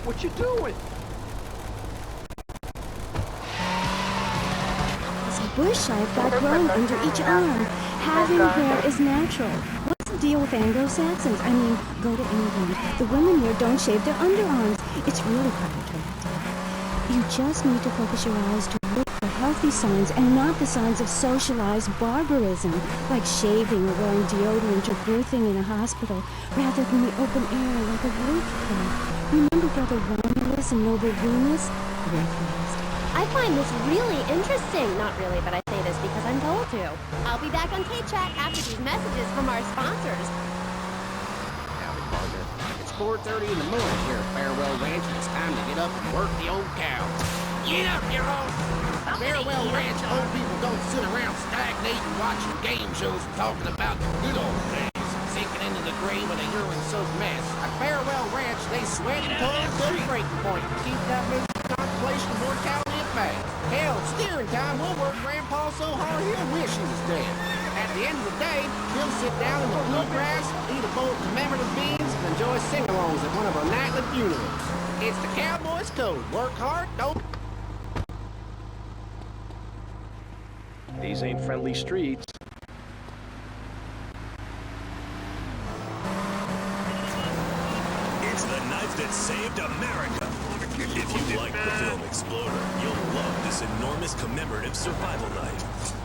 What you doing? There's a bush I've got growing under each arm. Having hair is natural. What's the deal with Anglo-Saxons? I mean, go to England. The women here don't shave their underarms. It's really quite attractive. You just need to focus your eyes to look for healthy signs and not the signs of socialized barbarism, like shaving or wearing deodorant or birthing in a hospital, rather than the open air like a roof club. Remember Brother Romulus and Noble Venus? Referenced. I find this really interesting. Not really, but I say this because I'm told to. I'll be back on K-Chat after these messages from our sponsors. Howdy, partner. It's 4:30 in the morning here at Farewell Ranch, and it's time to get up and work the old cow. Get up, you all! Farewell Ranch, old people don't sit around stagnating watching game shows and talking about the good old days, sinking into the grave in a urine-soaked mess. At Farewell Ranch, they sweat and toil to the breaking point to keep that miserable contemplation of mortality at bay. Hell, steering time will work Grandpa so hard he'll wish he was dead. At the end of the day, he'll sit down in the bluegrass, eat a bowl of commemorative beans, and enjoy sing-alongs at one of our nightly funerals. It's the cowboy's code. Work hard, don't... These ain't friendly streets. It's the knife that saved America. If you like the film Explorer, you'll love this enormous commemorative survival knife.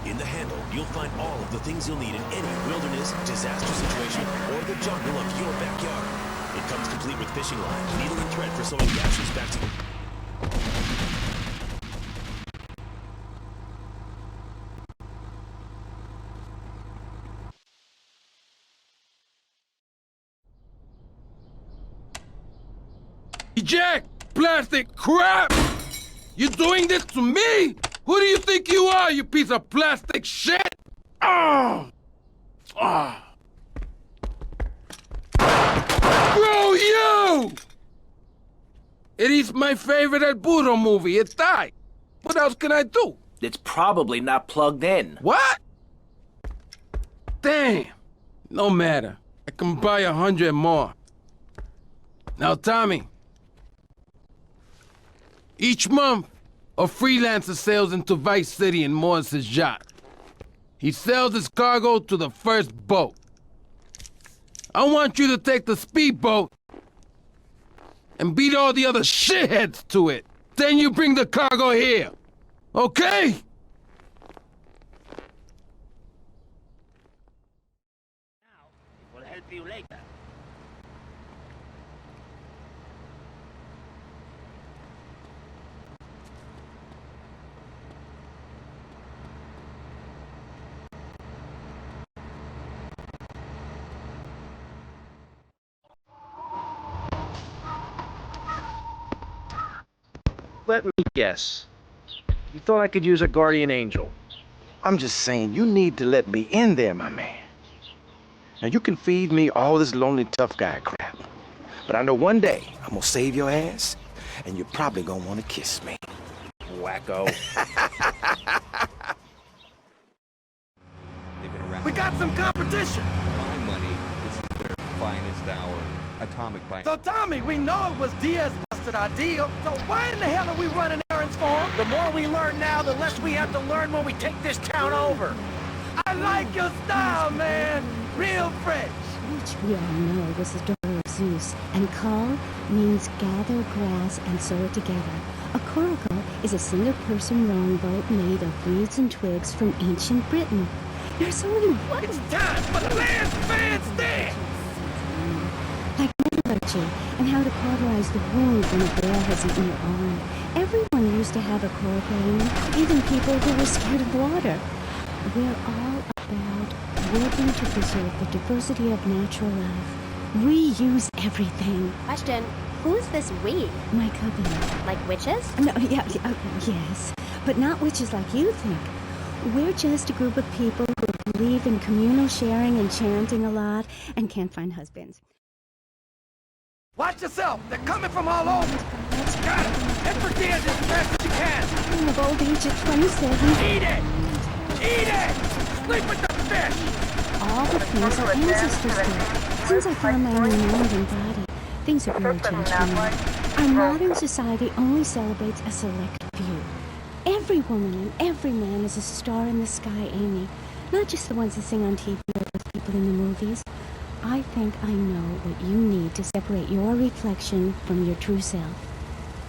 In the handle, you'll find all of the things you'll need in any wilderness, disaster situation, or the jungle of your backyard. It comes complete with fishing line, needle and thread for sewing gashes back to... Eject! Plastic crap! You doing this to me? Who do you think you are, you piece of plastic shit? Oh! Oh! Screw you! It is my favorite El Burro movie. It died. What else can I do? It's probably not plugged in. What? Damn. No matter. I can buy 100 more. Now, Tommy. Each month, a freelancer sails into Vice City in Morris's yacht. He sells his cargo to the first boat. I want you to take the speedboat and beat all the other shitheads to it. Then you bring the cargo here. Okay? Now, it will help you later. Let me guess. You thought I could use a guardian angel. I'm just saying, you need to let me in there, my man. Now, you can feed me all this lonely tough guy crap, but I know one day I'm gonna save your ass, and you're probably gonna want to kiss me. Wacko. We got some competition! My money, this is their finest hour. Atomic by... So Tommy, we know it was Diaz busted our deal, so why in the hell are we running errands for him? The more we learn now, the less we have to learn when we take this town over. I like your style, man! Real French! Which we all know was the daughter of Zeus, and Kal means gather grass and sew it together. A coracle is a single-person rowing boat made of reeds and twigs from ancient Britain. There's only one... It's time for the last man's dance! Like metallurgy, and how to cauterize the wound when a bear has eaten your arm. Everyone used to have a coracle in them, even people who were scared of water. We're all about working to preserve the diversity of natural life. Reuse everything. Question, who's this we? My coven. Like witches? No, yes, but not witches like you think. We're just a group of people who believe in communal sharing and chanting a lot and can't find husbands. Watch yourself! They're coming from all over! Got it! Head for Diaz as fast as you can! I'm of old age at 27. Eat it! Eat it! Sleep with the fish! All the things our ancestors did. Since I found my own mind and body, Things have really changed for me. Our modern society only celebrates a select few. Every woman and every man is a star in the sky, Amy. Not just the ones that sing on TV or those people in the movies. I think I know what you need to separate your reflection from your true self.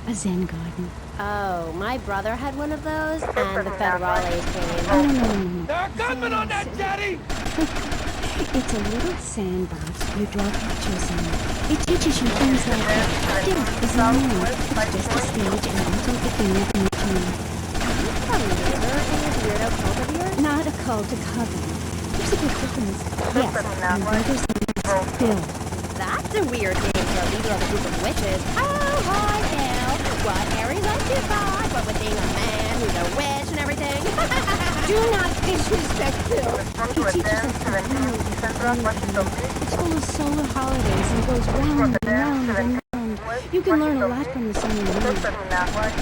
A Zen garden. Oh, my brother had one of those, and the federales came. Oh, no. There are gunmen on that jetty! It's a little sandbox you draw pictures in. It teaches you things like death is not real. It's just a stage and also the beginning of new dream. A neighbor in this weirdo cult of yours? Not a cult, a coven. There's a big difference. Yes, my brother's name is Bill. That's a weird name for a leader of a group of witches. Oh, hi, Bill. What Aries occupied, but with being a man who's a witch and everything. Do not disrespect Bill. He teaches us the world. It's full of solar holidays and goes round and round and round. You can learn a lot from the sun and moon. The sun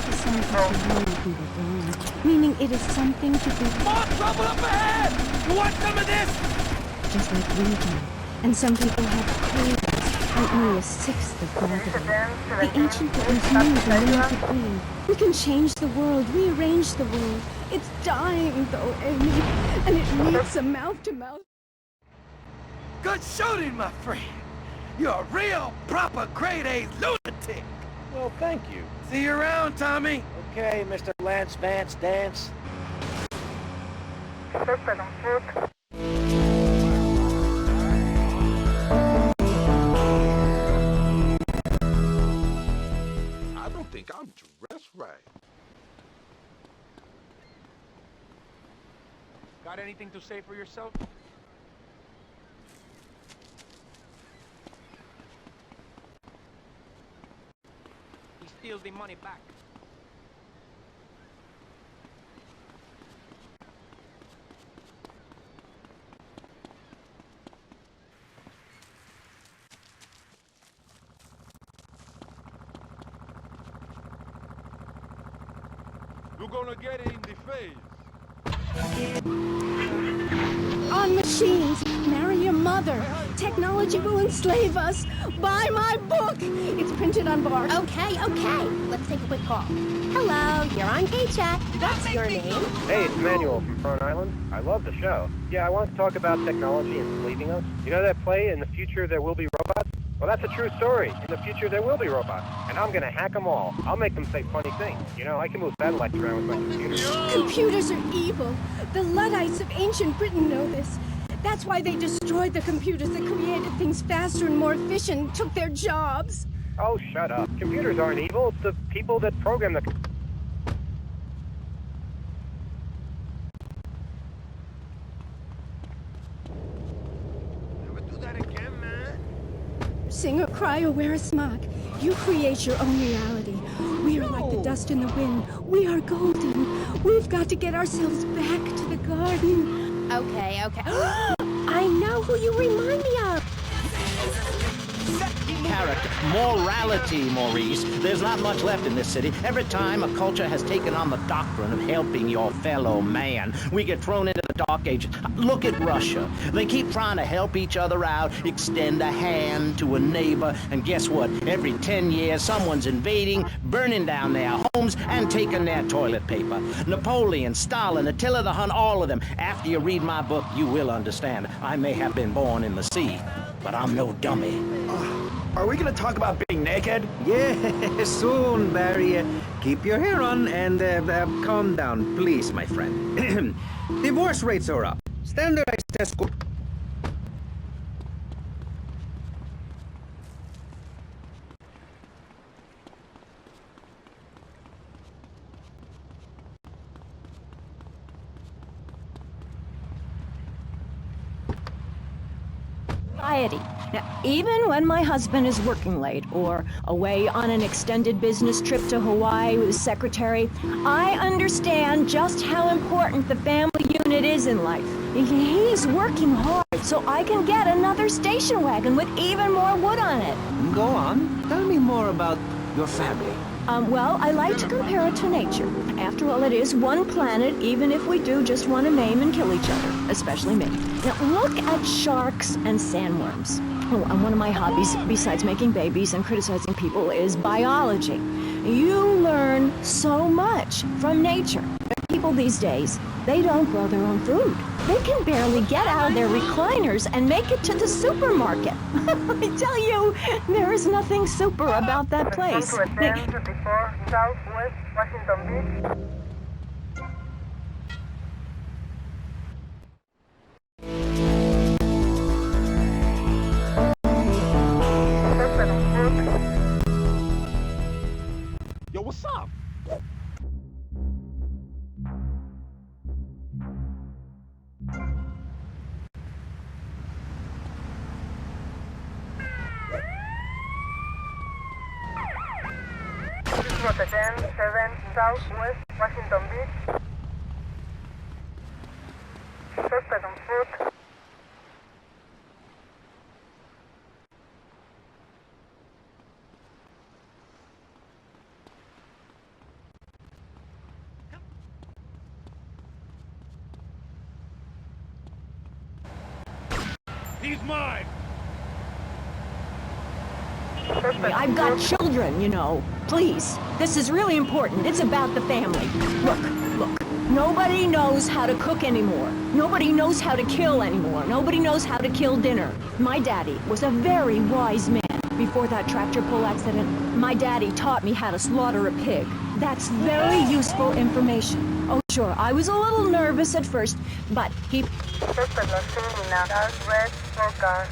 keeps the moon from the dawn, meaning it is something to be... More trouble up ahead! You want some of this? Just like we do. And some people have cravings, and only a sixth of God of it. The ancient ones knew the limit could be. We can change the world, rearrange the world. It's dying, though, Amy, and it needs a mouth-to-mouth. Good shooting, my friend. You're a real, proper grade-A lunatic. Well, thank you. See you around, Tommy. Okay, Mr. Lance Vance Dance. I don't think I'm dressed right. Got anything to say for yourself? He steals the money back. You're gonna get it in the face. On machines, marry your mother. Technology will enslave us. Buy my book. It's printed on bark. Okay. Let's take a quick call. Hello, you're on K-Chat. What's your name? Hey, it's Manuel from Front Island. I love the show. Yeah, I want to talk about technology enslaving us. You know that play, In the Future There Will Be Robots? Well, that's a true story. In the future, there will be robots. And I'm gonna hack them all. I'll make them say funny things. You know, I can move satellites around with my computer. Computers are evil. The Luddites of ancient Britain know this. That's why they destroyed the computers that created things faster and more efficient and took their jobs. Oh, shut up. Computers aren't evil. It's the people that program the... Never do that again, man. Sing or cry or wear a smock. You create your own reality. We are like the dust in the wind. We are golden. We've got to get ourselves back to the garden. Okay. I know who you remind me of. Character, morality, Maurice. There's not much left in this city. Every time a culture has taken on the doctrine of helping your fellow man, we get thrown into the dark ages. Look at Russia. They keep trying to help each other out, extend a hand to a neighbor, and guess what? Every 10 years, someone's invading, burning down their homes, and taking their toilet paper. Napoleon, Stalin, Attila the Hun, all of them. After you read my book, you will understand. I may have been born in the sea, but I'm no dummy. Are we gonna talk about being naked? Yeah, soon, Barry. Keep your hair on and calm down, please, my friend. Divorce rates are up. Standardized test score. Now, even when my husband is working late or away on an extended business trip to Hawaii with his secretary, I understand just how important the family unit is in life. He's working hard so I can get another station wagon with even more wood on it. Go on. Tell me more about your family. Well, I like to compare it to nature. After all, it is one planet, even if we do just want to maim and kill each other, especially me. Now, look at sharks and sandworms. one of my hobbies, besides making babies and criticizing people, is biology. You learn so much from nature. People these days, they don't grow their own food. They can barely get out of their recliners and make it to the supermarket. I tell you, there is nothing super about that place. Southwest Washington Beach. Yo, what's up? Route 10, 7, Southwest Washington Beach. Suspect on foot. He's mine! I've got children, you know. Please, this is really important. It's about the family. Look. Nobody knows how to cook anymore. Nobody knows how to kill anymore. Nobody knows how to kill dinner. My daddy was a very wise man. Before that tractor pull accident, my daddy taught me how to slaughter a pig. That's very useful information. Oh, sure, I was a little nervous at first, but he... Suspect not seen now. Dark red, 4 car.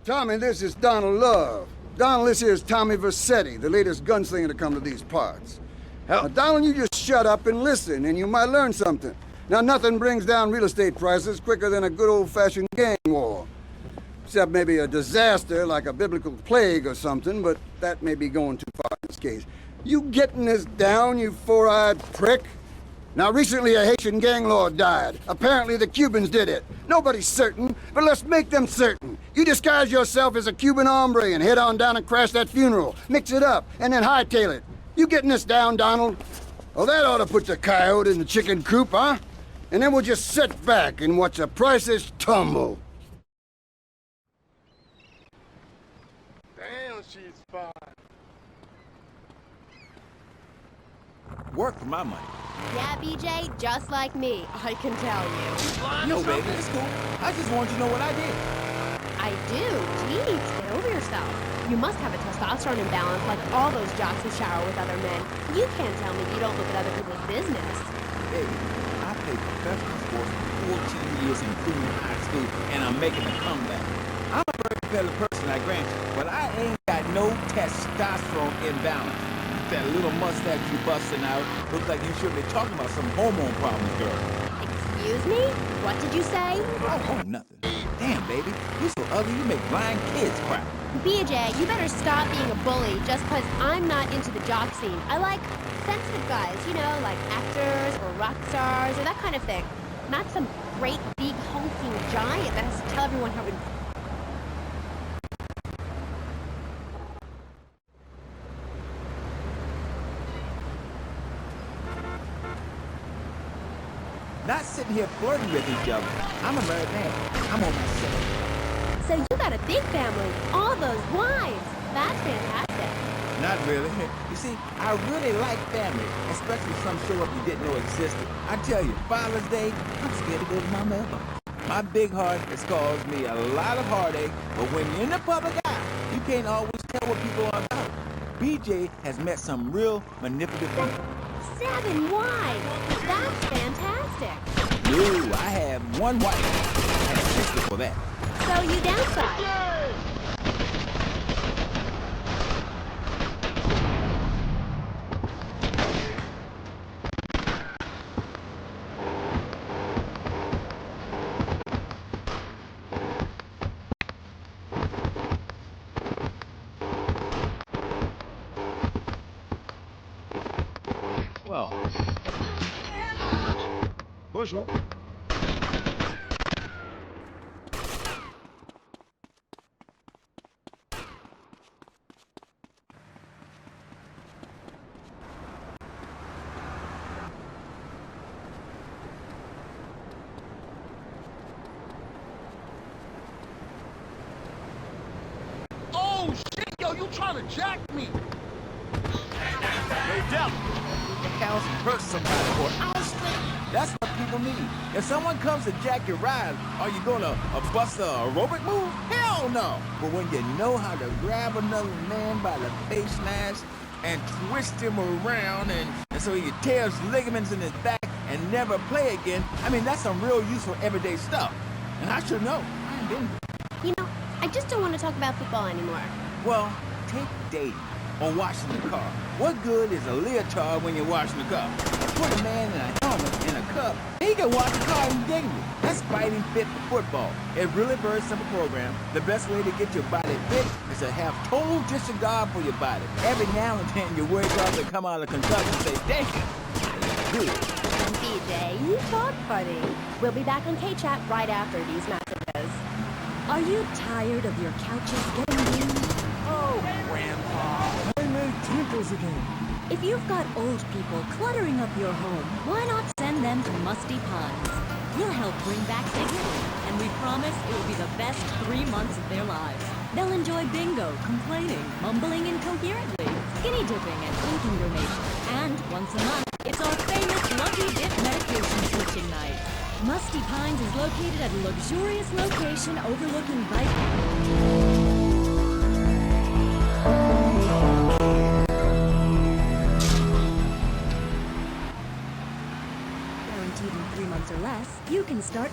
Tommy, this is Donald Love. Donald, this here is Tommy Vercetti, the latest gunslinger to come to these parts. Now, Donald, you just shut up and listen, and you might learn something. Now, nothing brings down real estate prices quicker than a good old-fashioned gang war. Except maybe a disaster like a biblical plague or something, but that may be going too far in this case. You getting this down, you four-eyed prick? Now, recently a Haitian gang lord died. Apparently the Cubans did it. Nobody's certain, but let's make them certain. You disguise yourself as a Cuban hombre and head on down and crash that funeral. Mix it up, and then hightail it. You getting this down, Donald? Well, that ought to put the coyote in the chicken coop, huh? And then we'll just sit back and watch the prices tumble. Damn, she's fine. Work for my money. Yeah, BJ, just like me, I can tell you. Yo, baby, it's cool. I just want you to know what I did. I do. Jeez, get over yourself. You must have a testosterone imbalance like all those jocks who shower with other men. You can't tell me you don't look at other people's business. Baby, I played professional sports for 14 years, including high school, and I'm making a comeback. I'm a very competitive person, I grant you, but I ain't got no testosterone imbalance. That little mustache you busting out looks like you should be talking about some hormone problems, girl. Excuse me? What did you say? Oh, nothing. Damn, baby, you so ugly you make blind kids cry. BJ, you better stop being a bully just because I'm not into the jock scene. I like sensitive guys, you know, like actors or rock stars or that kind of thing. Not some great big hulking giant that has to tell everyone how Not sitting here flirting with each other. I'm a married man. I'm on my second. So you got a big family, all those wives. That's fantastic. Not really. You see, I really like family, especially some show up you didn't know existed. I tell you, Father's Day, I'm scared to go to my mailbox. My big heart has caused me a lot of heartache, but when you're in the public eye, you can't always tell what people are about. BJ has met some real manipulative people. 7 wives. That's fantastic. No, I have one wife. I had 6 before that. So you downsize. Well. Bonjour. trying to jack me. No doubt. The cows hurt somebody or ousted. That's what people need. If someone comes to jack your ride, are you gonna bust a aerobic move? Hell no. But when you know how to grab another man by the face mask and twist him around and so he tears ligaments in his back and never play again, I mean, that's some real useful everyday stuff. And I should know. I ain't been there. You know, I just don't want to talk about football anymore. Well, take dating or washing the car. What good is a leotard when you're washing the car? Put a man in a helmet in a cup, and he can wash the car in dignity. That's fighting fit for football. It really very simple program. The best way to get your body fit is to have total disregard for your body. Every now and then you wake up and come out of concussion and say, damn, good. BJ, you talk funny. We'll be back on K-Chat right after these messages. Are you tired of your couches getting mean? Oh, Grandpa. I made tinkles again. If you've got old people cluttering up your home, why not send them to Musty Pines? We'll help bring back dignity, and we promise it will be the best 3 months of their lives. They'll enjoy bingo, complaining, mumbling incoherently, skinny dipping, and organ donation. And once a month, it's our famous Lucky Dip medication switching night. Musty Pines is located at a luxurious location overlooking guaranteed in 3 months or less, you can start.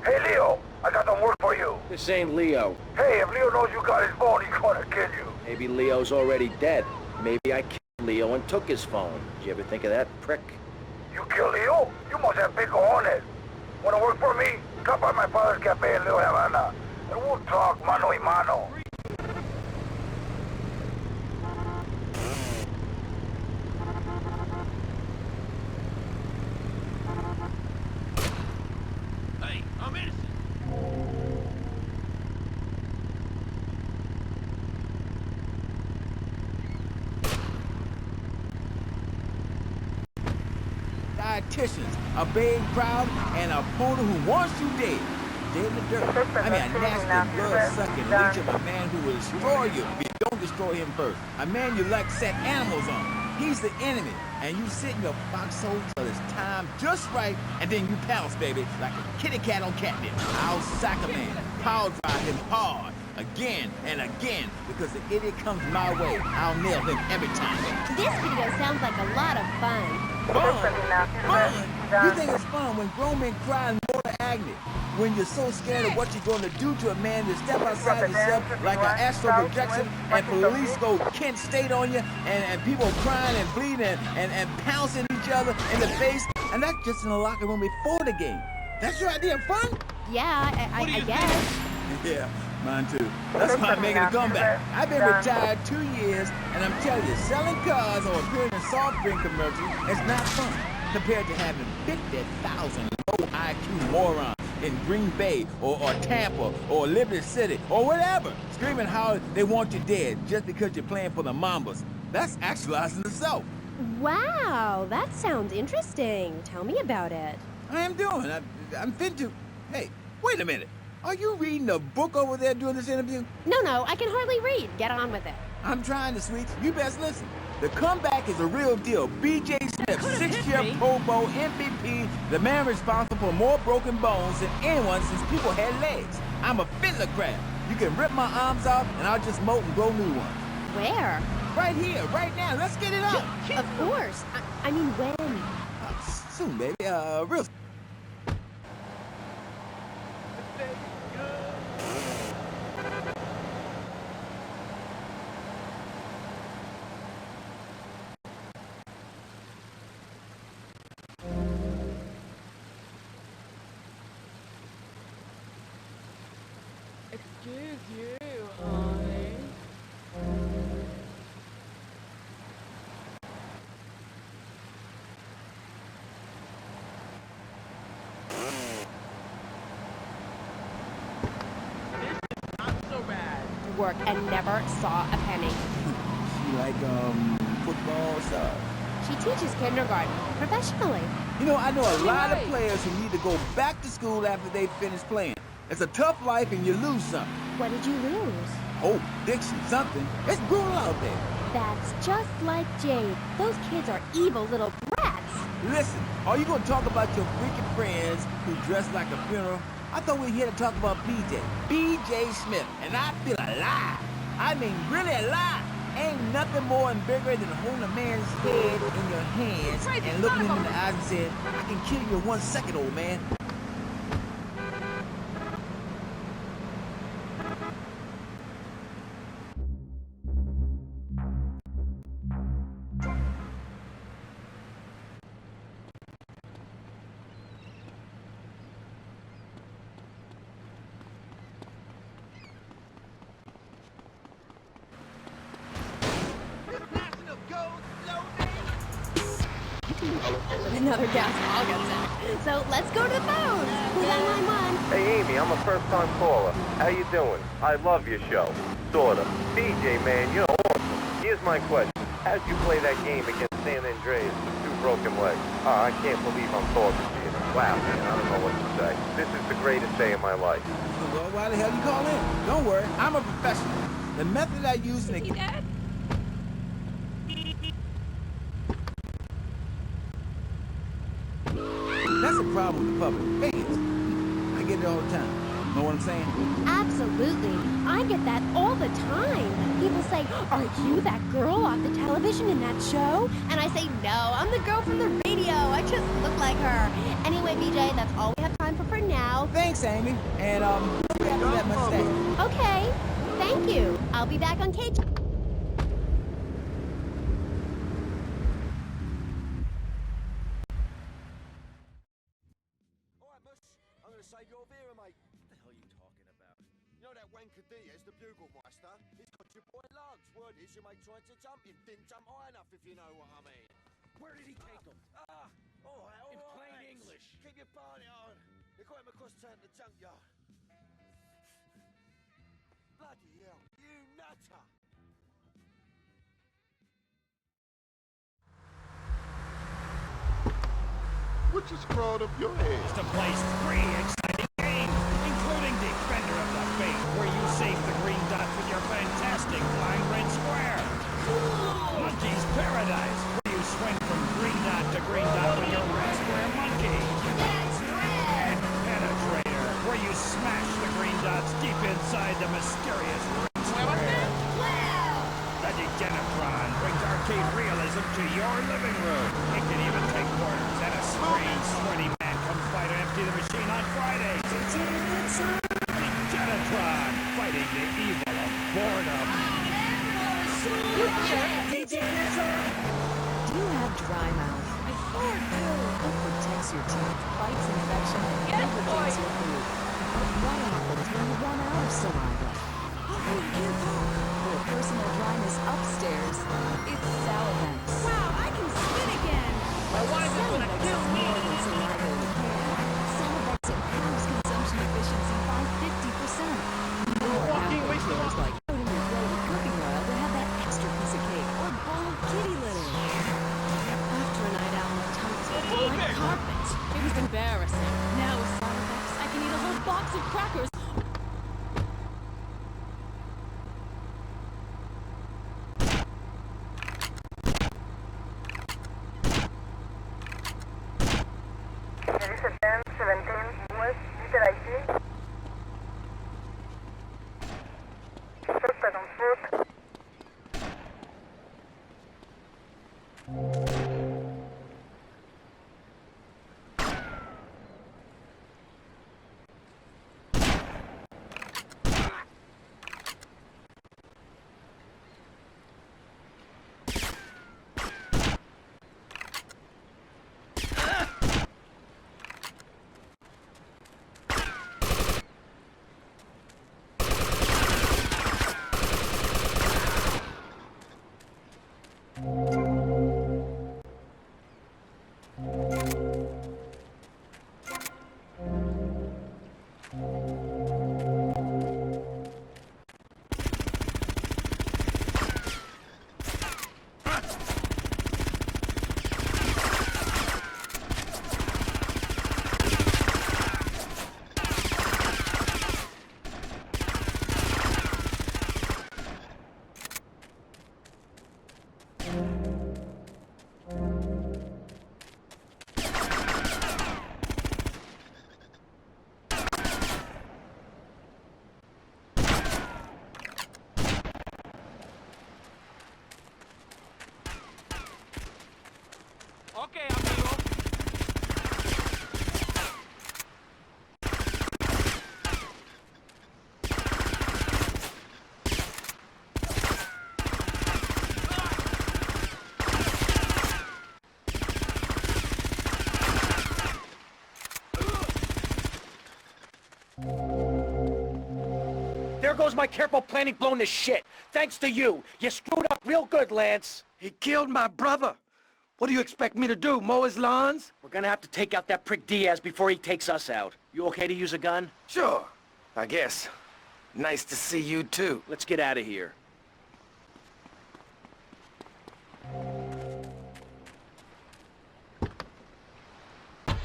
Hey, Leo, I got some work for you. This ain't Leo. Hey, if Leo knows you got his phone, he's gonna kill you. Maybe Leo's already dead. Maybe I killed Leo and took his phone. Did you ever think of that, prick? You kill Leo? You must have big cojones. Wanna work for me? Come by my father's cafe in Little Havana, and we'll talk mano y mano. Hey, I'm innocent. Dietitians, a big crowd, and a opponent who wants you dead. Dead in the dirt. I mean, a nasty, blood-sucking leech of a man who will destroy you if you don't destroy him first. A man you like set animals on. He's the enemy, and you sit in your foxhole till it's time just right, and then you pounce, baby, like a kitty cat on catnip. I'll sack a man, power drive him hard, again and again, because the idiot comes my way. I'll nail him every time. This video sounds like a lot of fun. Fun? Fun? You think it's fun when grown men cry in mortal agony? When you're so scared of what you're going to do to a man, you step outside yourself like an astral projection and police go Kent State on you and people crying and bleeding and pouncing each other in the face. And that's just in the locker room before the game. That's your idea of fun? Yeah, I guess. Yeah, mine too. That's why I'm making a comeback. I've been retired 2 years, and I'm telling you, selling cars or appearing in soft drink commercials is not fun compared to having 50,000 low IQ morons in Green Bay or Tampa or Liberty City or whatever, screaming how they want you dead just because you're playing for the Mambas. That's actualizing the self. Wow, that sounds interesting. Tell me about it. I am doing. I'm fit to. Hey, wait a minute. Are you reading a book over there during this interview? No, I can hardly read. Get on with it. I'm trying to, sweets. You best listen. The comeback is a real deal. B.J. Smith, 6-year Pro Bowl MVP, the man responsible for more broken bones than anyone since people had legs. I'm a fiddler crab. You can rip my arms off, and I'll just molt and grow new ones. Where? Right here, right now. Let's get it up. Of course. I mean, when? Soon, baby. Real soon. Excuse you, honey. Work and never saw a penny. She like football stuff. She teaches kindergarten professionally. You know, I know a lot of players who need to go back to school after they finish playing. It's a tough life and you lose something. What did you lose? Oh, Dixie, something. It's brutal out there. That's just like Jade. Those kids are evil little brats. Listen, are you going to talk about your freaking friends who dress like a funeral? I thought we were here to talk about BJ. BJ Smith. And I feel alive. I mean, really alive. Ain't nothing more and bigger than holding a man's head in your hands and looking him in the eyes and saying, I can kill you in 1 second, old man. Another gas all goes out. So let's go to the phones. Who's on line one? Hey, Amy, I'm a first-time caller. How you doing? I love your show. Sorta. BJ, man, you're awesome. Here's my question. How'd you play that game against San Andreas with 2 broken legs? I can't believe I'm talking to you. Wow, man, I don't know what to say. This is the greatest day of my life. Well, why the hell you call in? Don't worry, I'm a professional. The method I use in the... That's the problem with the public. Fans. I get it all the time. Know what I'm saying? Absolutely. I get that all the time. People say, are you that girl off the television in that show? And I say, no, I'm the girl from the radio. I just look like her. Anyway, BJ, that's all we have time for now. Thanks, Amy. And, look after that mustache. Okay. Thank you. I'll be back on Cage. Save your beer, mate. What the hell are you talking about? You know that wanker Diaz, the bugle meister? He's got your boy Lugs. Word is your mate tried to jump him. Didn't jump high enough, if you know what I mean. Where did he take him? All right, in plain English. Keep your party on. They got him across town to the junkyard. Bloody hell, you nutter! What you scrawled up your head? To play 3 exciting games, including Defender of the Faith, where you save the green dots with your fantastic flying red square. Monkey's Paradise, where you swing from green dot to green dot with your red square monkey. That's red! And Penetrator, where you smash the green dots deep inside the mysterious red square. The Degenitron brings arcade realism to your living room. It can even take quarters and a strange, sweaty man comes by to empty the machine on Friday. Degenitron, fighting the evil of boredom. Do you have dry mouth? I sure do. It protects your teeth, fights infection, and lubricates your food. But what happens when you run out of saliva? For personal dryness upstairs, it's SilentPATCH. Wow, I can spin again! My wife is gonna kill me! More than saliva in a can. SilentPATCH improves consumption efficiency by 50%. Or walking wasteland like putting your throat with cooking oil to have that extra piece of cake or bowl of kitty litter. After a night out on the toast, like carpet. It was embarrassing. Now with SilentPATCH, I can eat a whole box of crackers. There goes my careful planning blown to shit. Thanks to you. You screwed up real good, Lance. He killed my brother. What do you expect me to do, mow his lawns? We're gonna have to take out that prick Diaz before he takes us out. You okay to use a gun? Sure, I guess. Nice to see you too. Let's get out of here.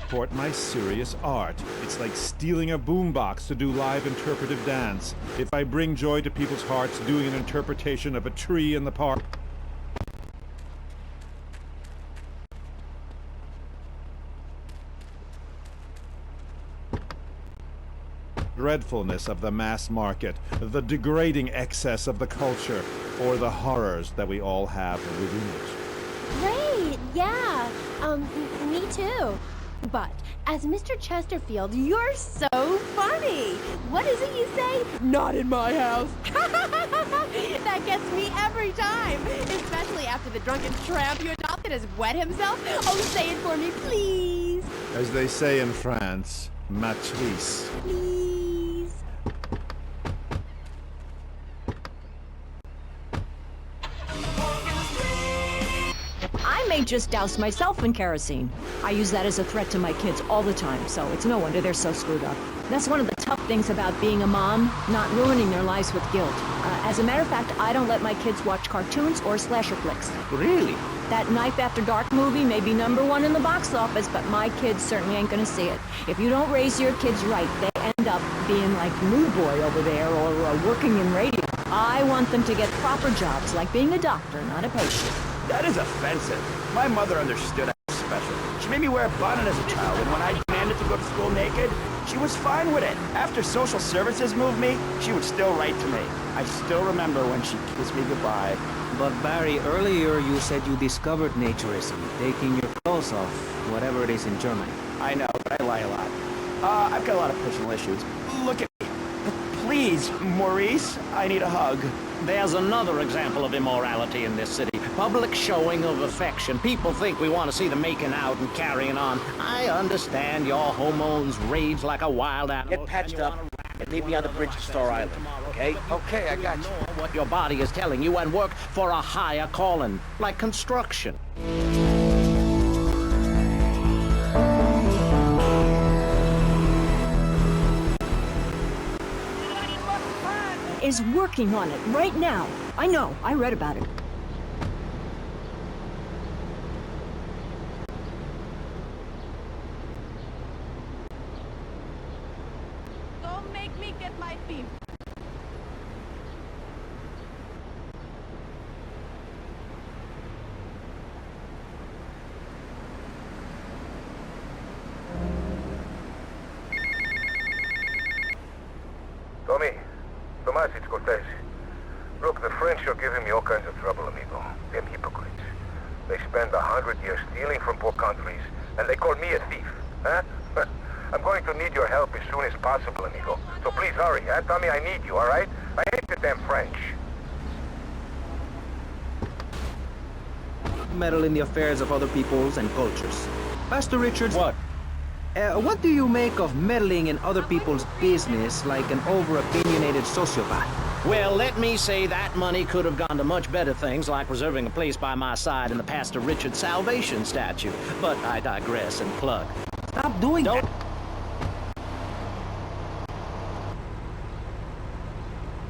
Support my serious art. It's like stealing a boombox to do live interpretive dance. If I bring joy to people's hearts doing an interpretation of a tree in the park... dreadfulness of the mass market, the degrading excess of the culture, or the horrors that we all have within it. Great, yeah. Me too. But, as Mr. Chesterfield, you're so funny. What is it you say? Not in my house. That gets me every time. Especially after the drunken tramp you adopted has wet himself. Oh, say it for me, please. As they say in France, matrice. Please. I may just douse myself in kerosene. I use that as a threat to my kids all the time, so it's no wonder they're so screwed up. That's one of the tough things about being a mom, not ruining their lives with guilt. As a matter of fact, I don't let my kids watch cartoons or slasher flicks. Really? That Knife After Dark movie may be #1 in the box office, but my kids certainly ain't gonna see it. If you don't raise your kids right, they end up being like New Boy over there or working in radio. I want them to get proper jobs, like being a doctor, not a patient. That is offensive. My mother understood I was special. She made me wear a bonnet as a child, and when I demanded to go to school naked, she was fine with it. After social services moved me, she would still write to me. I still remember when she kissed me goodbye. But Barry, earlier you said you discovered naturism, taking your clothes off, whatever it is in Germany. I know, but I lie a lot. I've got a lot of personal issues. Look at me. Please, Maurice, I need a hug. There's another example of immorality in this city. Public showing of affection. People think we want to see them making out and carrying on. I understand your hormones rage like a wild animal. Get patched up and meet me on the bridge to Star Island, okay? Okay, I got you. What your body is telling you and work for a higher calling, like construction. Is working on it right now. I know, I read about it. Don't make me get my beef. Tommy, Tomas, it's Cortez. Look, the French are giving me all kinds of trouble, amigo. Them hypocrites. They spend 100 years stealing from poor countries, and they call me a thief, huh? I'm going to need your help as soon as possible, amigo. So please hurry, huh? Tommy, I need you, all right? I hate the damn French. Meddle in the affairs of other peoples and cultures. Pastor Richards... What? What do you make of meddling in other people's business like an over-opinionated sociopath? Well, let me say that money could have gone to much better things, like reserving a place by my side in the Pastor Richard Salvation statue. But I digress and plug. Stop doing that.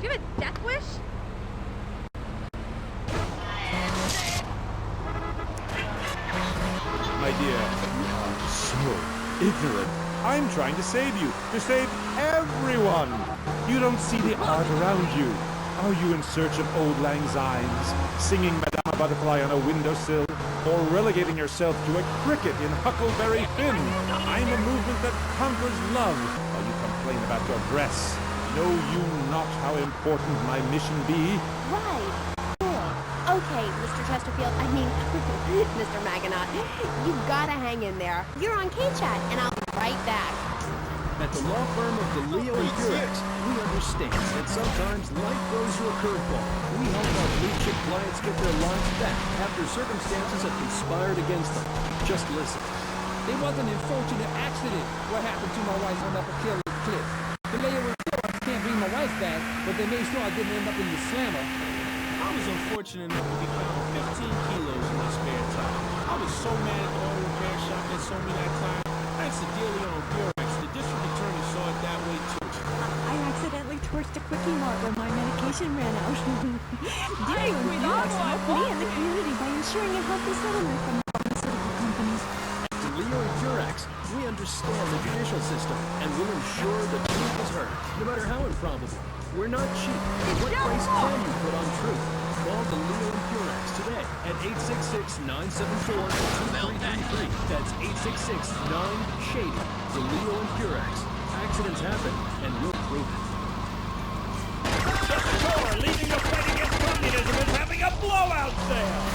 Do you have a death wish? My dear, you are so ignorant. I'm trying to save you, to save everyone. You don't see the art around you. Are you in search of old lang synes, singing Madame Butterfly on a windowsill, or relegating yourself to a cricket in Huckleberry Finn? I'm a movement that conquers love, while you complain about your dress. Know you not how important my mission be? Right. Cool. Oh, Okay, Mr. Chesterfield, I mean, Mr. Maginot, you gotta hang in there. You're on K-Chat, and I'll be right back. At the law firm of DeLeo and Durex, we understand that sometimes life throws you a curveball. We help our blue chip clients get their lives back after circumstances have conspired against them. Just listen. There was an unfortunate accident. What happened to my wife went up a killer cliff. DeLeo and Durex can't bring my wife back, but they made sure I didn't end up in the slammer. I was unfortunate enough to be found 15 kilos in my spare time. I was so mad at the auto repair shop that sold me that car. Thanks to DeLeo and Durex, the district attorney saw it that way too. I accidentally torched a Quickie Mart when my medication ran out. DeLeo and Durex helped me and the community by ensuring a healthy settlement from the pharmaceutical companies. At DeLeo and Durex, we understand the judicial system and will ensure the truth is heard, no matter how improbable. We're not cheap. What price can you put on truth? Call DeLeo and Durex today at 866-974-2333. That's 866-9-SHADY. DeLeo and Durex. Accidents happen, and we'll prove it. The store leading the fight against communism is having a blowout sale!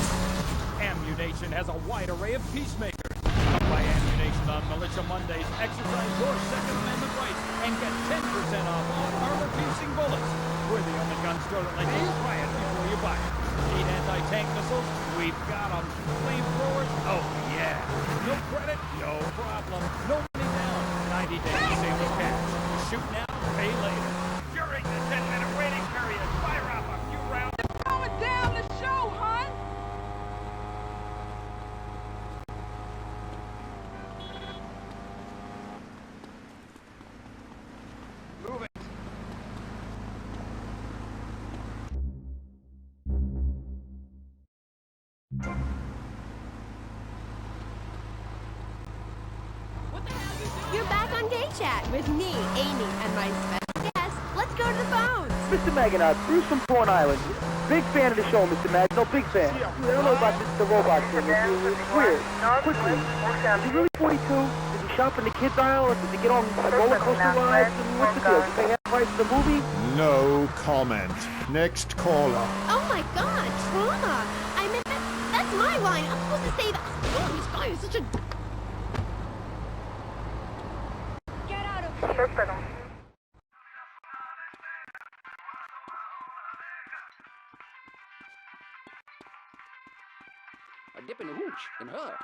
Ammunition has a wide array of peacemakers. Come buy ammunition on Militia Mondays, exercise your Second Amendment rights, and get 10% off all armor-piercing bullets. We're the only gun store that lets you try it before you buy it. Need anti-tank missiles? We've got them. Flamethrowers? Oh, yeah. No credit? No problem. No money down. 90 days sale with cash. Shoot now, pay later. During the 10-minute waiting period, fire up a few rounds. Going down the show, hon! Move it. You're back on Gay Chat with me, Amy, and my special guest. Let's go to the phones. Mr. Maginot, Bruce from Porn Island. Big fan of the show, Mr. Maginot, big fan. I don't know about the robot thing. It's weird. Quickly, is he really 42? Did he shop in the kids aisle? Or did he get on roller coaster rides? And what's the deal? Did they have price of the movie? No comment. Next caller. Oh my god, trauma! I meant that's my line. I'm supposed to say that. Oh, this guy is such a... Get out of here! A dip in the hooch in her.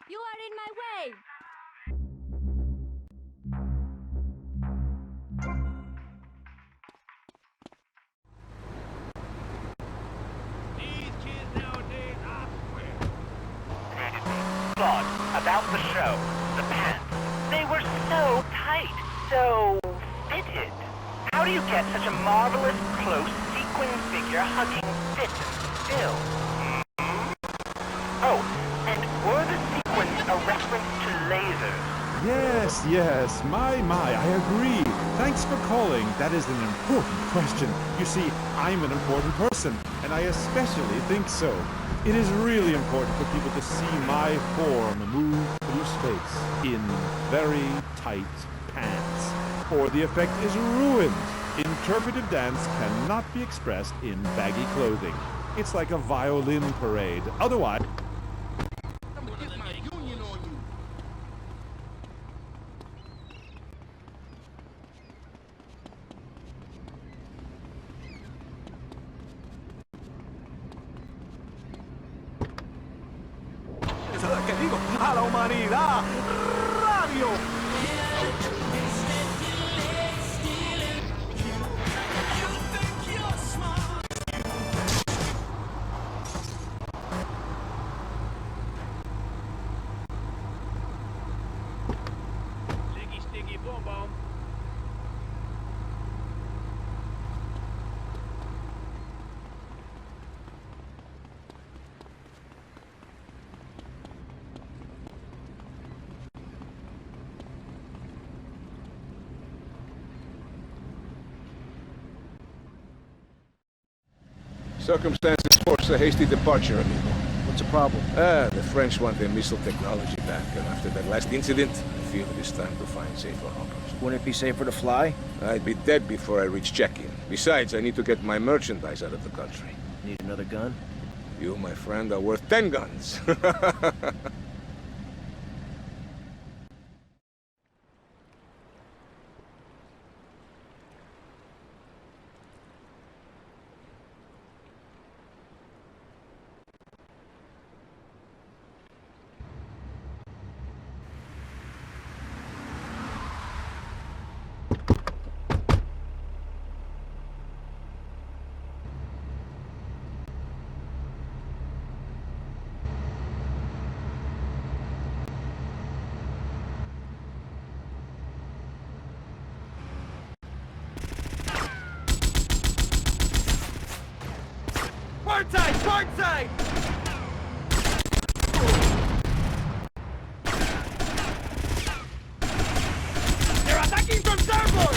You are in my way! These kids nowadays, I swear. Thought about the show, the pants. They were so tight, so fitted. How do you get such a marvelous, close, sequin figure hugging fit still? Oh, and were the sequins a reference to lasers? Yes, my, I agree. Thanks for calling. That is an important question. You see, I'm an important person, and I especially think so. It is really important for people to see my form move through space in very tight pants, or the effect is ruined. Interpretive dance cannot be expressed in baggy clothing. It's like a violin parade. Otherwise... I'm gonna get my union on you. Eso es lo que digo, a la humanidad. Radio. Sticky, sticky, boom, boom. Circumstances force a hasty departure, amigo. What's the problem? The French want their missile technology back, and after that last incident, I feel it is time to find safer harbors. Wouldn't it be safer to fly? I'd be dead before I reach check-in. Besides, I need to get my merchandise out of the country. Need another gun? You, my friend, are worth 10 guns. Port side! Port side! They're attacking from starboard!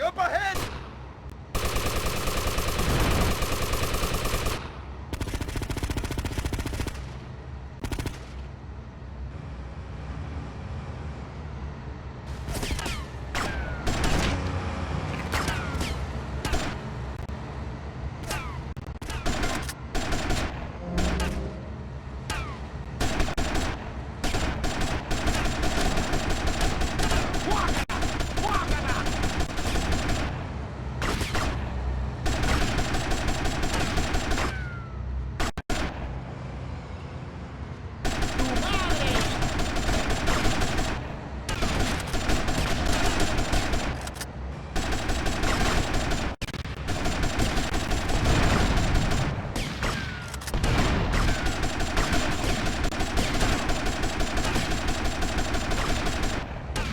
Up ahead!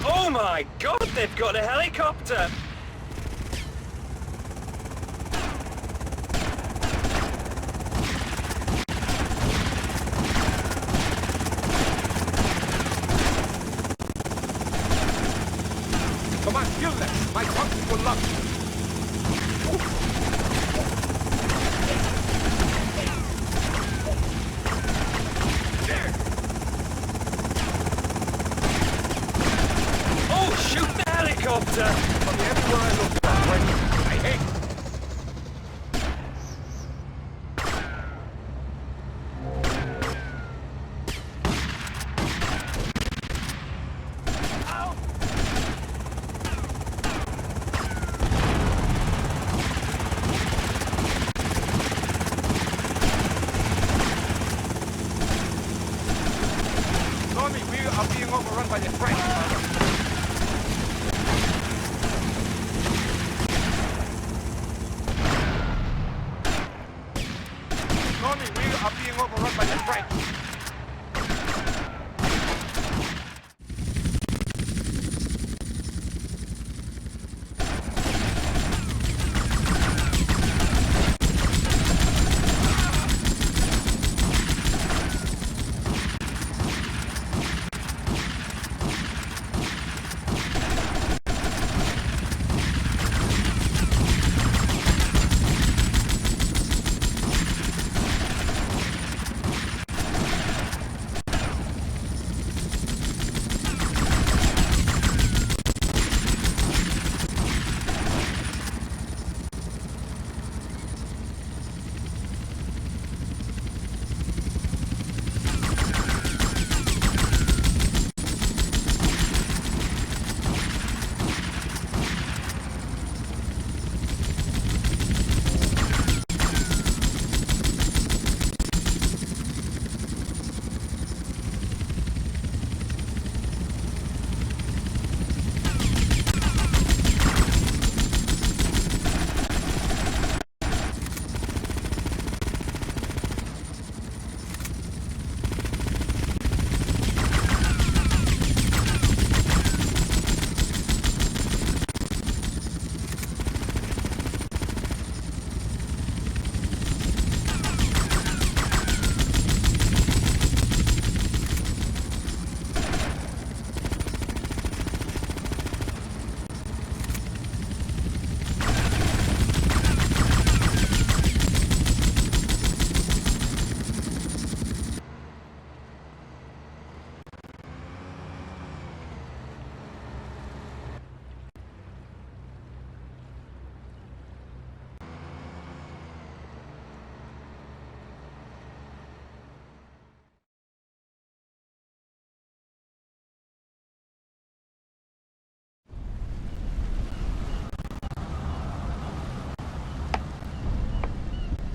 Oh my God, they've got a helicopter! Come on, kill them! My toxic will love you! Oh, shoot the helicopter! From everywhere I look, I hate it. Tommy, we are being overrun by the French. Tommy, we are being overrun by the French.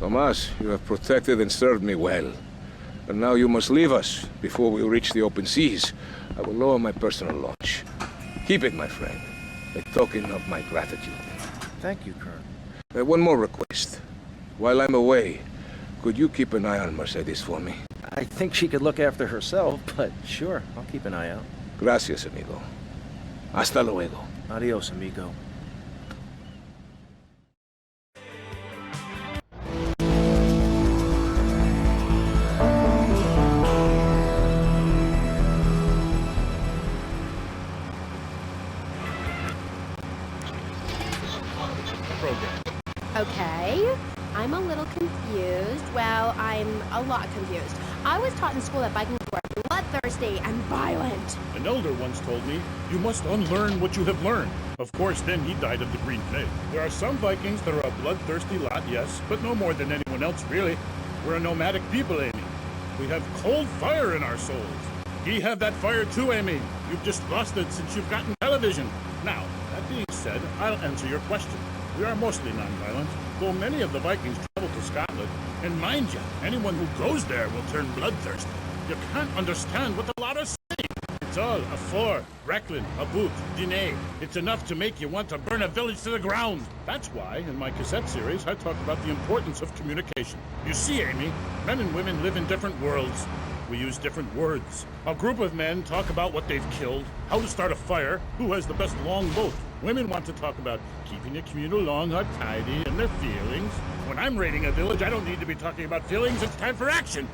Tomas, you have protected and served me well. But now you must leave us before we reach the open seas. I will lower my personal launch. Keep it, my friend. A token of my gratitude. Thank you, Colonel. One more request. While I'm away, could you keep an eye on Mercedes for me? I think she could look after herself, but sure, I'll keep an eye out. Gracias, amigo. Hasta luego. Adios, amigo. Okay, I'm a little confused. Well, I'm a lot confused. I was taught in school that Vikings were bloodthirsty and violent. An elder once told me, you must unlearn what you have learned. Of course, then he died of the green plague. There are some Vikings that are a bloodthirsty lot, yes, but no more than anyone else, really. We're a nomadic people, Amy. We have cold fire in our souls. Ye have that fire too, Amy. You've just lost it since you've gotten television. Now, that being said, I'll answer your question. We are mostly non-violent, though many of the Vikings travel to Scotland. And mind you, anyone who goes there will turn bloodthirsty. You can't understand what the lot are saying. It's all a four, Recklin, a boot, dîner. It's enough to make you want to burn a village to the ground. That's why, in my cassette series, I talk about the importance of communication. You see, Amy, men and women live in different worlds. We use different words. A group of men talk about what they've killed, how to start a fire, who has the best long boat. Women want to talk about keeping the communal lawn tidy and their feelings. When I'm raiding a village, I don't need to be talking about feelings. It's time for action.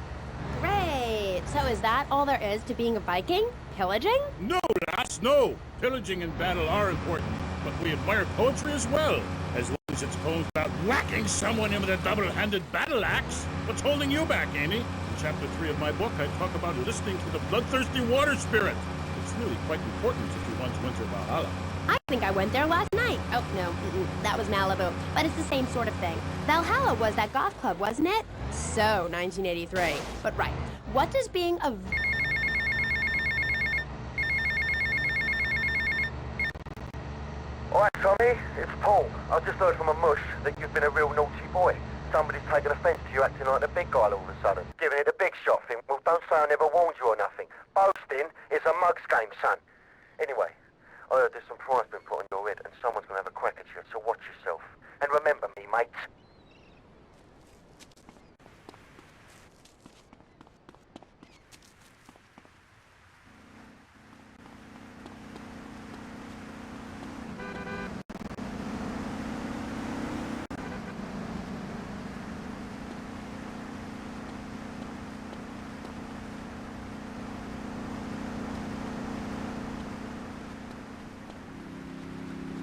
Great. So is that all there is to being a Viking? Pillaging? No, lass, no. Pillaging and battle are important, but we admire poetry as well. As long as it's poems about whacking someone in with a double-handed battle axe. What's holding you back, Amy? In chapter 3 of my book, I talk about listening to the bloodthirsty water spirit. It's really quite important if you want to enter Valhalla. I think I went there last night. Oh, no, that was Malibu. But it's the same sort of thing. Valhalla was that goth club, wasn't it? So, 1983. But right, what does being a... Alright, Tommy, it's Paul. I just heard from a mush that you've been a real naughty boy. Somebody's taken offence to you acting like the big guy all of a sudden. Giving it a big shot thing. Well, don't say I never warned you or nothing. Boasting is a mug's game, son. Anyway, I heard there's some prize been put on your head and someone's going to have a crack at you, so watch yourself. And remember me, mate.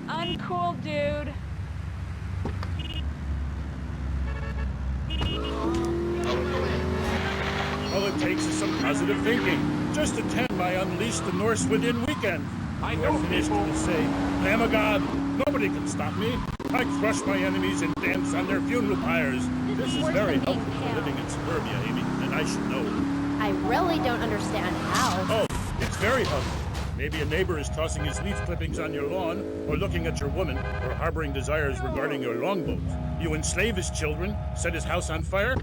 Uncool, dude. All it takes is some positive thinking. Just attend my Unleash the Norse Within weekend. I know finished to say, I am a god. Nobody can stop me. I crush my enemies and dance on their funeral pyres. This is very helpful for living in suburbia, Amy, and I should know. I really don't understand how. Oh, it's very helpful. Maybe a neighbor is tossing his leaf clippings on your lawn, or looking at your woman, or harboring desires regarding your longboat. You enslave his children, set his house on fire.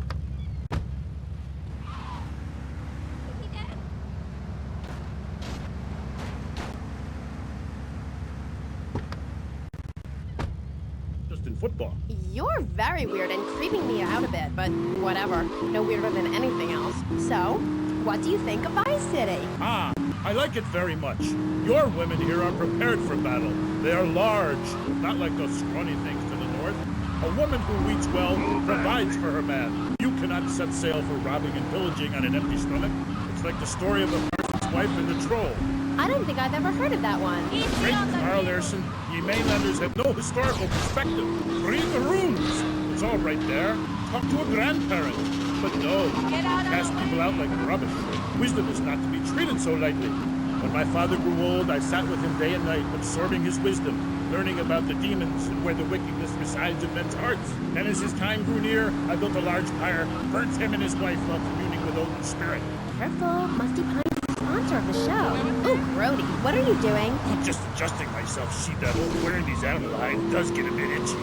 Just in football. You're very weird and creeping me out a bit, but whatever. No weirder than anything else. So, what do you think of Vice City? Ah, I like it very much. Your women here are prepared for battle. They are large, not like those scrawny things to the north. A woman who eats well provides for her man. You cannot set sail for robbing and pillaging on an empty stomach. It's like the story of the parson's wife and the troll. I don't think I've ever heard of that one. Great Carl Larson, ye mainlanders have no historical perspective. Read the runes. It's all right there. Talk to a grandparent. But no, cast people out like rubbish. Wisdom is not to be treated so lightly. When my father grew old, I sat with him day and night, absorbing his wisdom, learning about the demons and where the wickedness resides in men's hearts. Then as his time grew near, I built a large pyre, burnt him and his wife while communing with Odin's spirit. Careful, Musty Pines is the sponsor of the show. Ooh, Grody, what are you doing? I'm just adjusting myself, she-devil. Wearing these animal hides does get a bit itchy.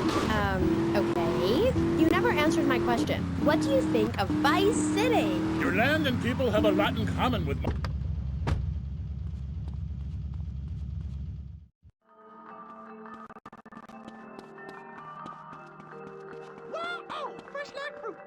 Okay. You never answered answers my question. What do you think of Vice City? Your land and people have a lot in common with mine. Oh, fresh like fruit.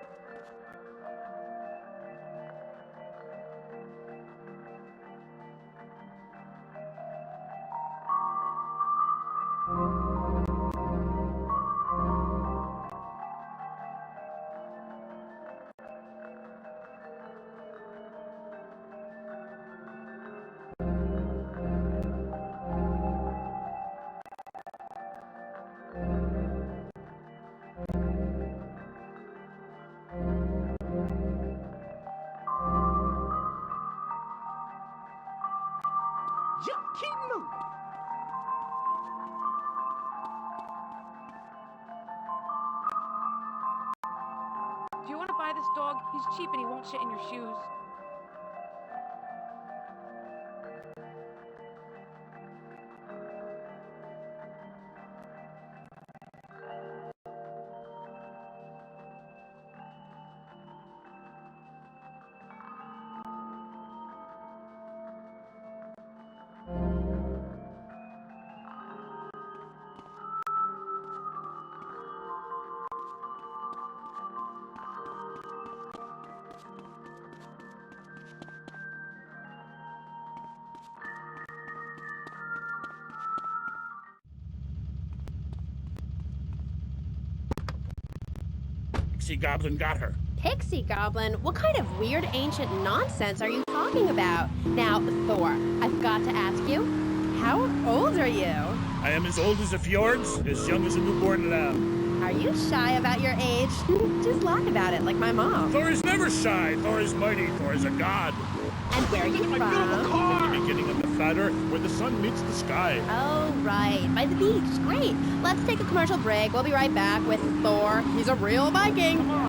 Just keep moving. Do you want to buy this dog? He's cheap and he won't shit in your shoes. Pixie Goblin got her. Pixie Goblin? What kind of weird ancient nonsense are you talking about? Now, Thor, I've got to ask you, how old are you? I am as old as the fjords, as young as a newborn lamb. Are you shy about your age? Just lie about it, like my mom. Thor is never shy. Thor is mighty. Thor is a god. And where are you from? From the beginning of the flat earth, where the sun meets the sky. Oh, right. By the beach. Great. Let's take a commercial break. We'll be right back with Thor. He's a real Viking. Hello,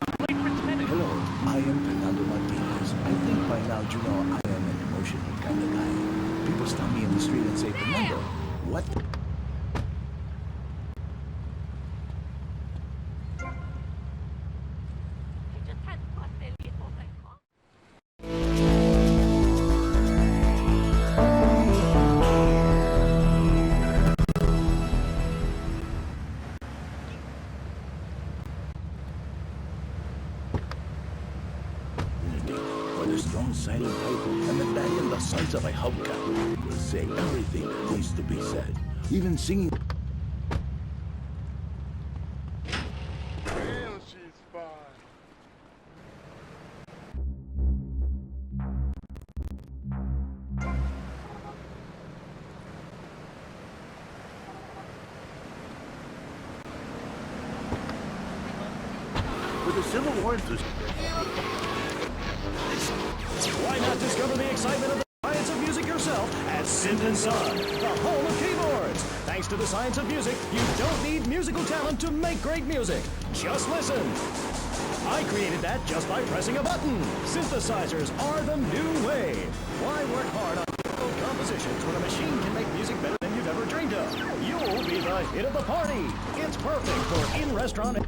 I am Fernando Martinez. I think by now you know I am an emotional kind of guy. People stop me in the street and say, Fernando, what? Strong silent type and the medallion the size of a hubcap will say everything that needs to be said. Even singing. Damn, she's fine. With the Civil War Why not discover the excitement of the science of music yourself at Synth & Son, the home of keyboards? Thanks to the science of music, you don't need musical talent to make great music. Just listen. I created that just by pressing a button. Synthesizers are the new way. Why work hard on difficult compositions when a machine can make music better than you've ever dreamed of? You'll be the hit of the party. It's perfect for in-restaurant.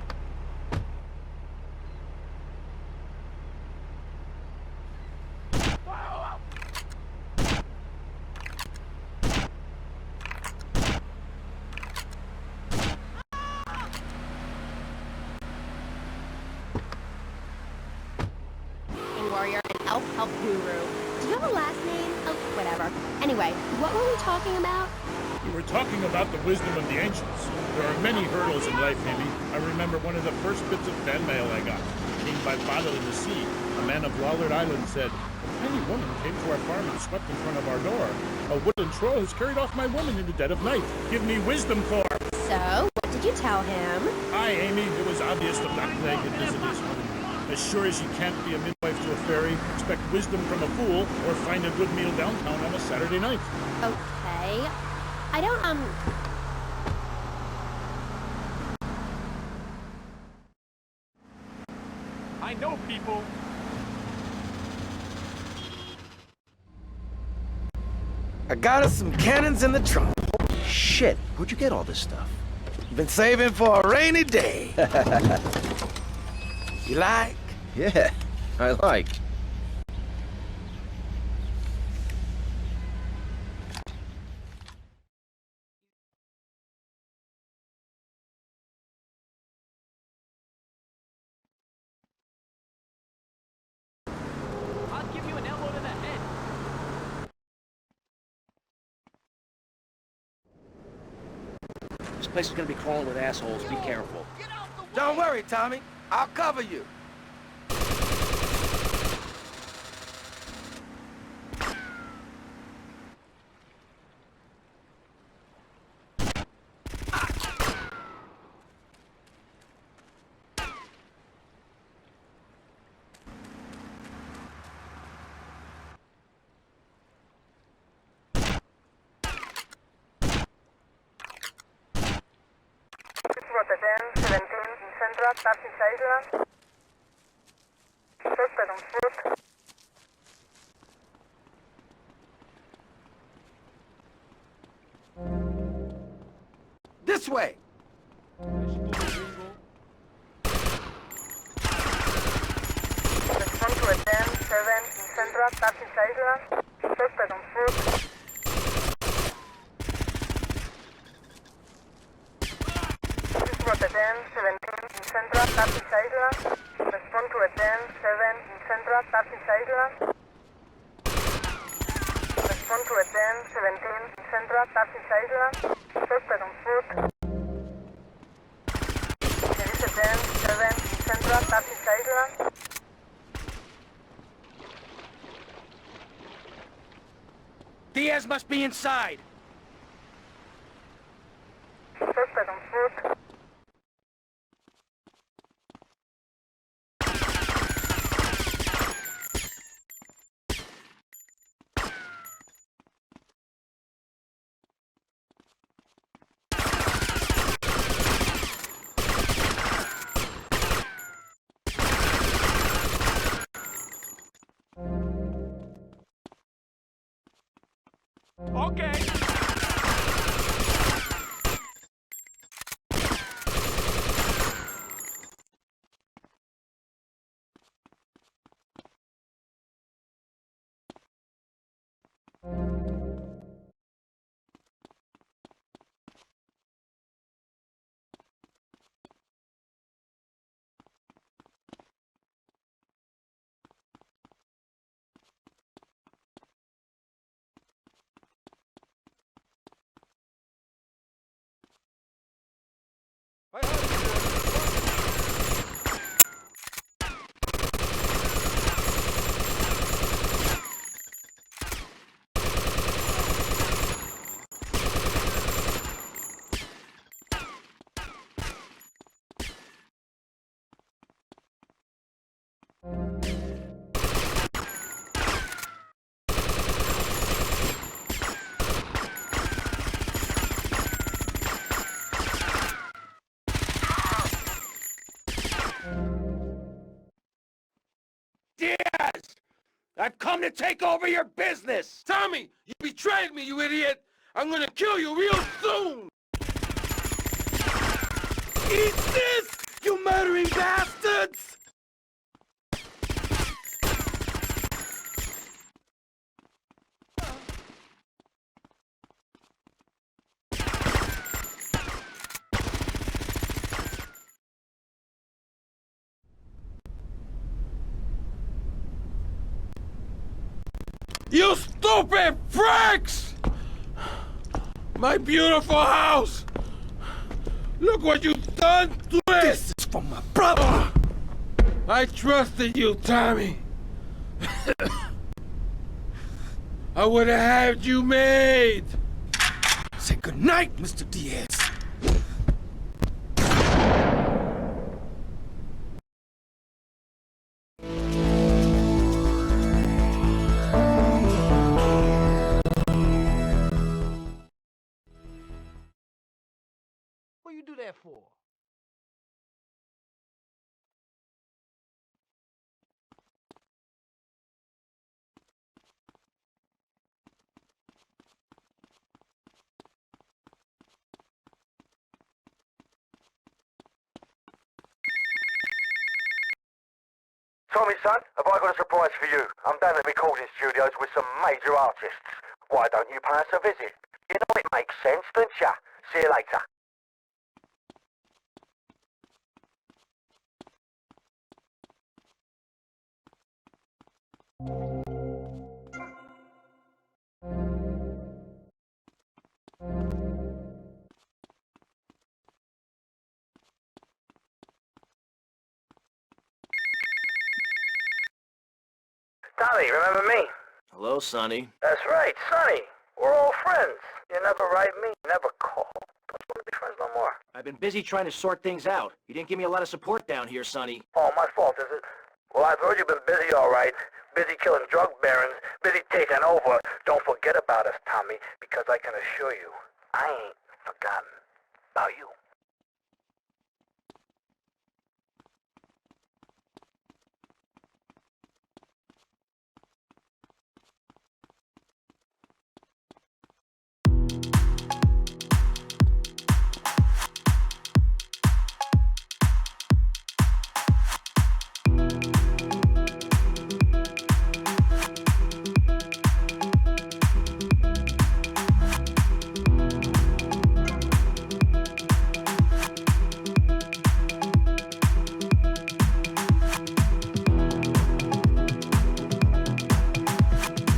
Warrior and elf help guru. Do you have a last name? Oh, whatever. Anyway, what were we talking about? We were talking about the wisdom of the ancients. There are many hurdles in life, Amy. I remember one of the first bits of fan mail I got. Came by Father in the Sea. A man of Lollard Island said, "A tiny woman came to our farm and swept in front of our door. A woodland troll has carried off my woman in the dead of night. Give me wisdom, Thor." So, what did you tell him? Hi, Amy. It was obvious the Black Plague had visited his home. As sure as you can't be a midwife to a fairy, expect wisdom from a fool, or find a good meal downtown on a Saturday night. Okay. I don't, I know people. I got us some cannons in the trunk. Holy shit, where'd you get all this stuff? Been saving for a rainy day. You like? Yeah, I like. I'll give you an elbow to the head. This place is gonna be crawling with assholes. Be careful. Don't worry, Tommy. I'll cover you. Rotterdam, 17, Central, passing Island. Suspect on foot. This way. Respond to a 10, 7, Central, passing Island. Suspect on foot. Rotterdam, 17, Central, passing Island. Respond to a 10, 7, Central, passing Island. Respond to a 10, 17, Central, passing Island. Suspect on foot. There is a 10, 7, Central, passing Island. Diaz must be inside. Suspect on foot. Okay. Diaz! I've come to take over your business! Tommy, you betrayed me, you idiot! I'm gonna kill you real soon! Eat this, you murdering bastards! You stupid pricks! My beautiful house! Look what you've done to it! This is for my brother! I trusted you, Tommy. I would have had you made! Say goodnight, Mr. Diaz. What you do that for? Tommy, son, have I got a surprise for you? I'm down at the recording studios with some major artists. Why don't you pay us a visit? You know it makes sense, don't ya? See you later. Tommy, remember me? Hello, Sonny. That's right, Sonny. We're all friends. You never write me, never call. Don't want to be friends no more. I've been busy trying to sort things out. You didn't give me a lot of support down here, Sonny. Oh, my fault, is it? Well, I've heard you've been busy, all right. Busy killing drug barons, busy taking over. Don't forget about us, Tommy, because I can assure you, I ain't forgotten about you.